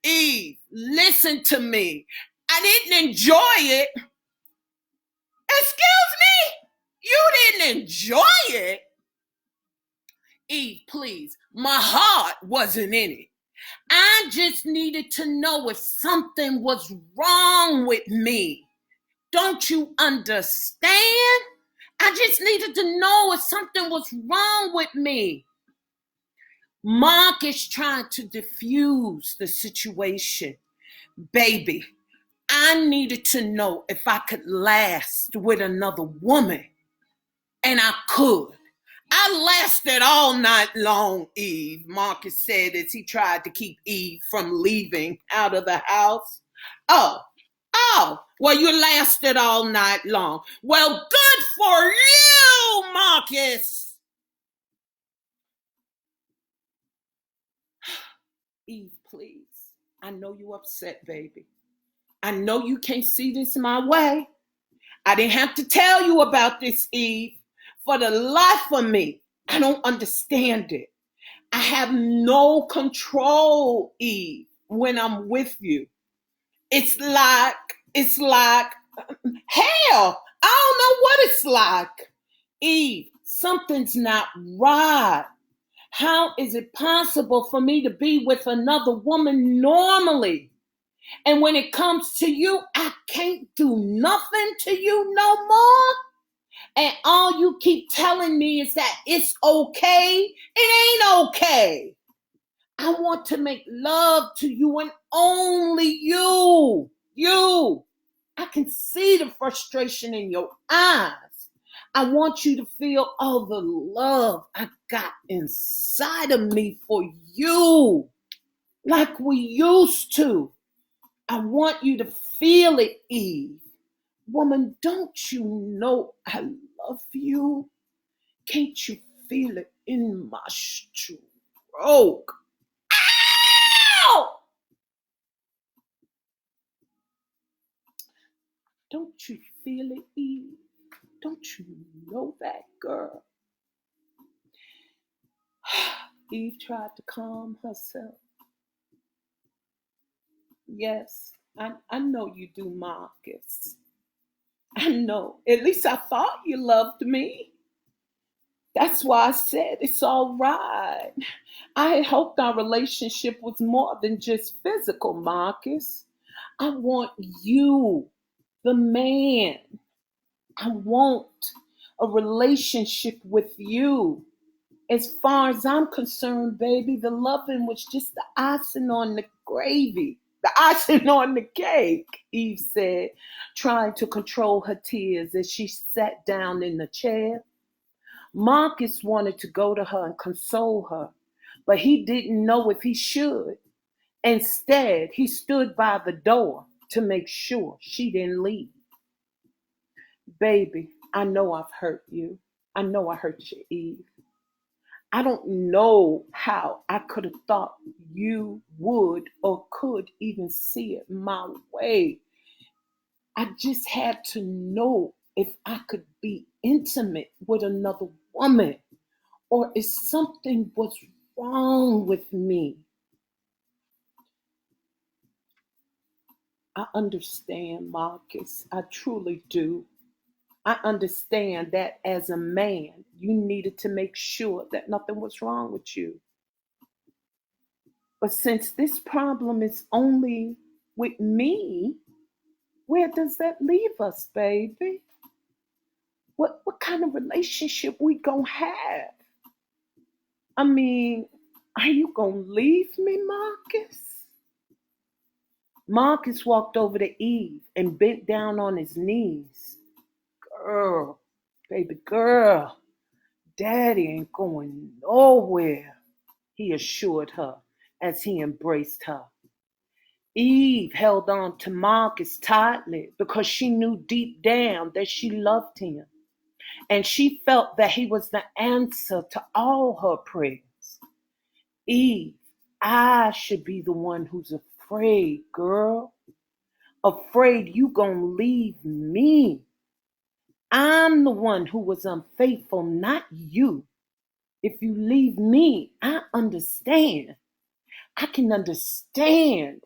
Eve, listen to me. I didn't enjoy it. Excuse me? You didn't enjoy it? Eve, please. My heart wasn't in it. I just needed to know if something was wrong with me. Don't you understand? I just needed to know if something was wrong with me. Mark is trying to diffuse the situation. Baby, I needed to know if I could last with another woman. And I could. I lasted all night long, Eve, Marcus said as he tried to keep Eve from leaving out of the house. Oh, well, you lasted all night long. Well, good for you, Marcus. Eve, please. I know you're upset, baby. I know you can't see this my way. I didn't have to tell you about this, Eve. For the life of me, I don't understand it. I have no control, Eve, when I'm with you. It's like, hell, I don't know what it's like. Eve, something's not right. How is it possible for me to be with another woman normally? And when it comes to you, I can't do nothing to you no more? And all you keep telling me is that it's okay. It ain't okay. I want to make love to you and only you. You. I can see the frustration in your eyes. I want you to feel all the love I got inside of me for you. Like we used to. I want you to feel it, Eve. Woman, don't you know I love you? Can't you feel it in my stroke? Ow! Don't you feel it, Eve? Don't you know that, girl? Eve tried to calm herself. Yes, I know you do, Marcus. I know. At least I thought you loved me. That's why I said it's all right. I had hoped our relationship was more than just physical, Marcus. I want you, the man. I want a relationship with you. As far as I'm concerned, baby, the loving was just the icing on the gravy, the icing on the cake, Eve said, trying to control her tears as she sat down in the chair. Marcus wanted to go to her and console her, but he didn't know if he should. Instead, he stood by the door to make sure she didn't leave. Baby, I know I've hurt you. I know I hurt you, Eve. I don't know how I could have thought you would or could even see it my way. I just had to know if I could be intimate with another woman or if something was wrong with me. I understand, Marcus. I truly do. I understand that as a man, you needed to make sure that nothing was wrong with you. But since this problem is only with me, where does that leave us, baby? What kind of relationship we gonna have? I mean, are you gonna leave me, Marcus? Marcus walked over to Eve and bent down on his knees. Girl, baby girl, Daddy ain't going nowhere, he assured her as he embraced her. Eve held on to Marcus tightly because she knew deep down that she loved him, and she felt that he was the answer to all her prayers. Eve, I should be the one who's afraid, girl. Afraid you gonna leave me. I'm the one who was unfaithful, not you. If you leave me, I understand. I can understand.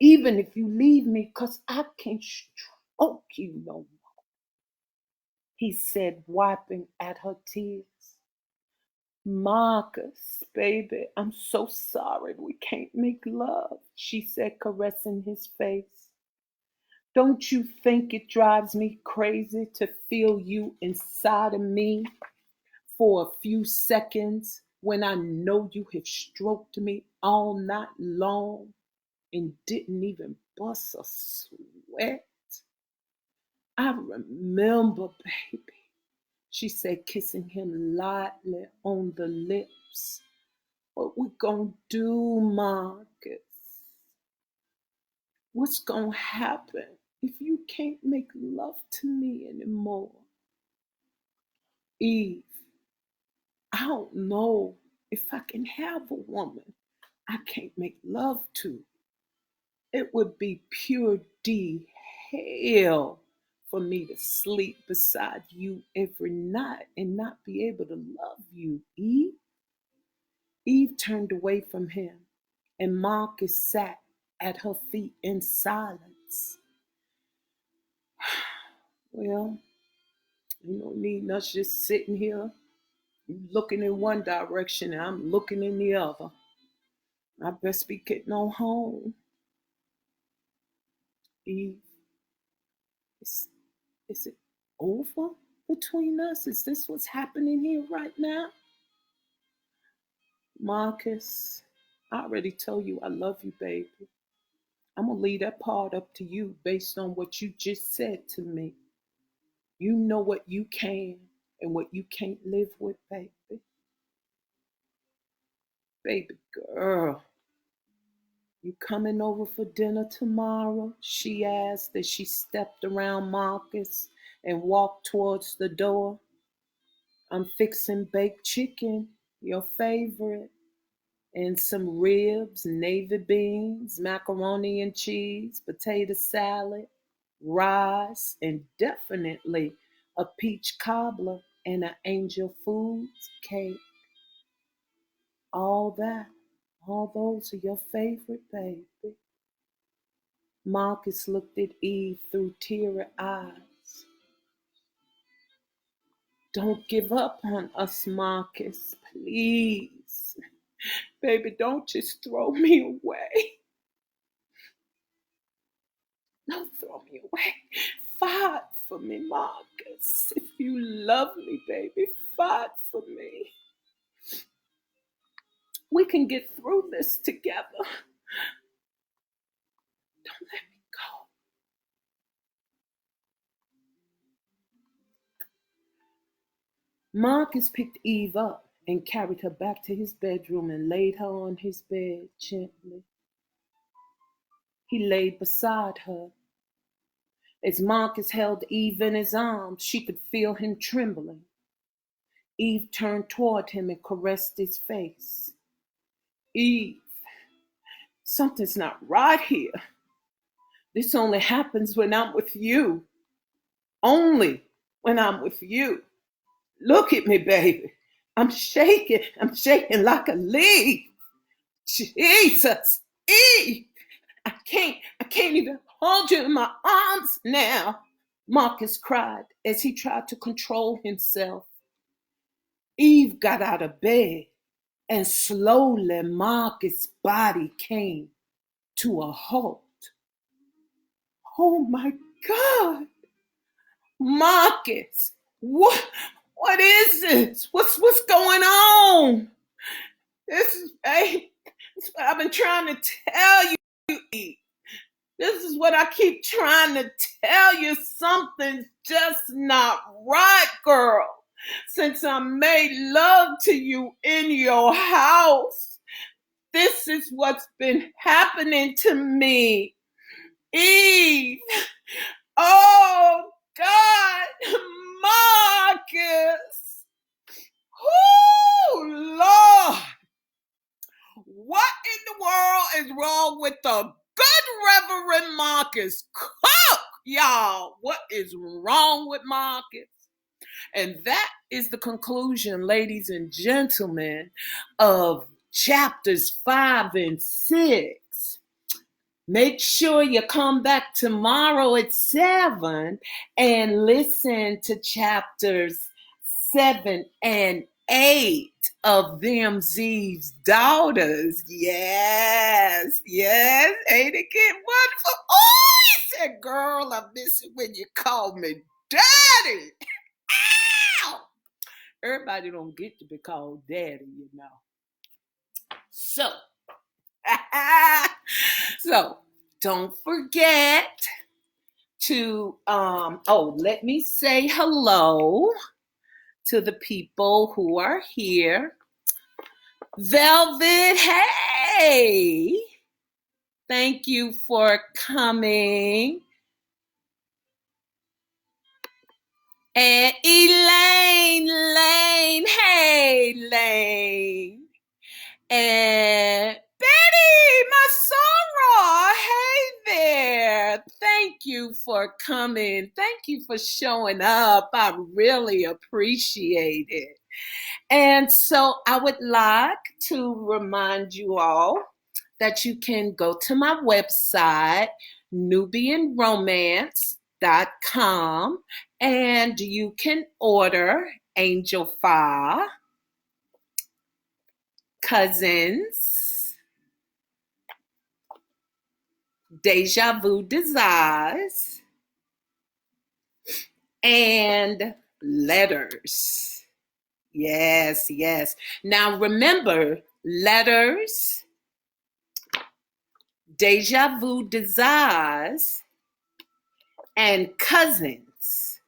Even if you leave me, because I can't stroke you no more, he said, wiping at her tears. Marcus, baby, I'm so sorry we can't make love, she said, caressing his face. Don't you think it drives me crazy to feel you inside of me for a few seconds when I know you have stroked me all night long and didn't even bust a sweat? I remember, baby, she said, kissing him lightly on the lips. What we gonna do, Marcus? What's gonna happen if you can't make love to me anymore? Eve, I don't know if I can have a woman I can't make love to. It would be pure D hell for me to sleep beside you every night and not be able to love you, Eve. Eve turned away from him, and Marcus sat at her feet in silence. Well, you don't need us just sitting here. You looking in one direction and I'm looking in the other. I best be getting on home. Eve, is, is it over between us? Is this what's happening here right now? Marcus, I already told you I love you, baby. I'm gonna leave that part up to you based on what you just said to me. You know what you can and what you can't live with, baby. Baby girl. You coming over for dinner tomorrow? She asked as she stepped around Marcus and walked towards the door. I'm fixing baked chicken, your favorite, and some ribs, navy beans, macaroni and cheese, potato salad, rice, and definitely a peach cobbler and an angel foods cake. All that, all those are your favorite, baby. Marcus looked at Eve through teary eyes. Don't give up on us, Marcus, please. Baby, don't just throw me away. Don't throw me away. Fight for me, Marcus. If you love me, baby, fight for me. We can get through this together. Don't let me go. Marcus picked Eve up and carried her back to his bedroom and laid her on his bed gently. He laid beside her. As Marcus held Eve in his arms, she could feel him trembling. Eve turned toward him and caressed his face. Eve, something's not right here. This only happens when I'm with you. Only when I'm with you. Look at me, baby. I'm shaking like a leaf. Jesus, Eve, I can't even hold you in my arms now, Marcus cried as he tried to control himself. Eve got out of bed and slowly Marcus' body came to a halt. Oh my God, Marcus, what is this? What's going on? This is, hey, this is what I've been trying to tell you, Eve. This is what I keep trying to tell you. Something's just not right, girl. Since I made love to you in your house, this is what's been happening to me. Eve. Oh, God. Marcus. Oh, Lord. What in the world is wrong with the good Reverend Marcus Cook, y'all? What is wrong with Marcus? And that is the conclusion, ladies and gentlemen, of chapters 5 and 6. Make sure you come back tomorrow at 7 and listen to chapters 7 and 8 of Them Zee's Daughters. Yes, ain't it get wonderful? Oh, he said, girl, I miss it when you call me daddy. Ow! Everybody don't get to be called daddy, you know. So, so don't forget to, let me say hello to the people who are here. Velvet, hey! Thank you for coming. And Elaine, hey, Lane. And Betty, my soror, hey there. Thank you for coming. Thank you for showing up. I really appreciate it. And so I would like to remind you all that you can go to my website, nubianromance.com, and you can order Angel Fa, Cousins, Deja Vu Desires, and Letters. Yes. Now remember, Letters, Deja Vu Desires, and Cousins.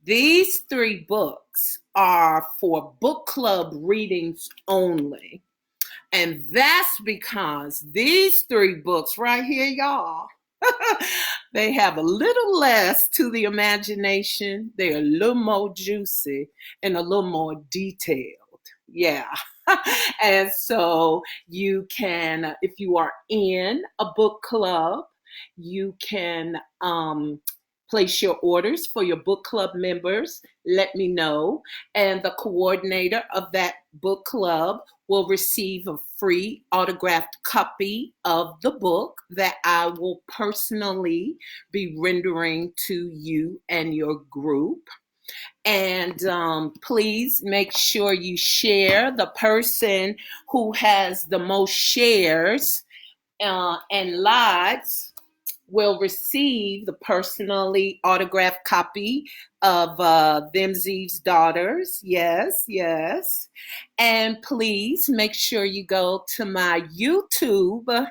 These 3 books are for book club readings only. And that's because these three books right here, y'all, they have a little less to the imagination. They're a little more juicy and a little more detailed. Yeah. And so you can, if you are in a book club, you can place your orders for your book club members. Let me know. And the coordinator of that book club will receive a free autographed copy of the book that I will personally be rendering to you and your group. And please make sure you share. The person who has the most shares and likes will receive the personally autographed copy of Them Zeeves Daughters. Yes, yes. And please make sure you go to my YouTube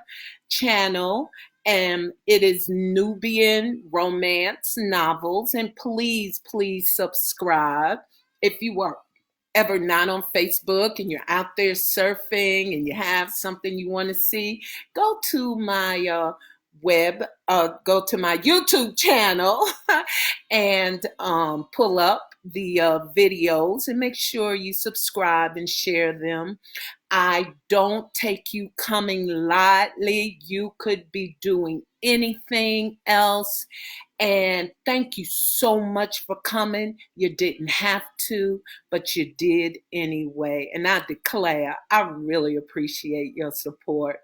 channel, and it is Nubian Romance Novels. And please, please subscribe. If you are ever not on Facebook and you're out there surfing and you have something you want to see, go to my go to my YouTube channel and pull up the videos and make sure you subscribe and share them. I don't take you coming lightly. You could be doing anything else. And thank you so much for coming. You didn't have to, but you did anyway. And I declare, I really appreciate your support.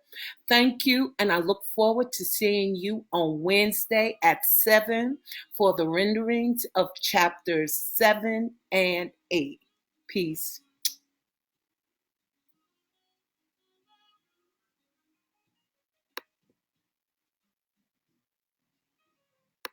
Thank you. And I look forward to seeing you on Wednesday at 7 for the renderings of chapters 7 and 8. Peace.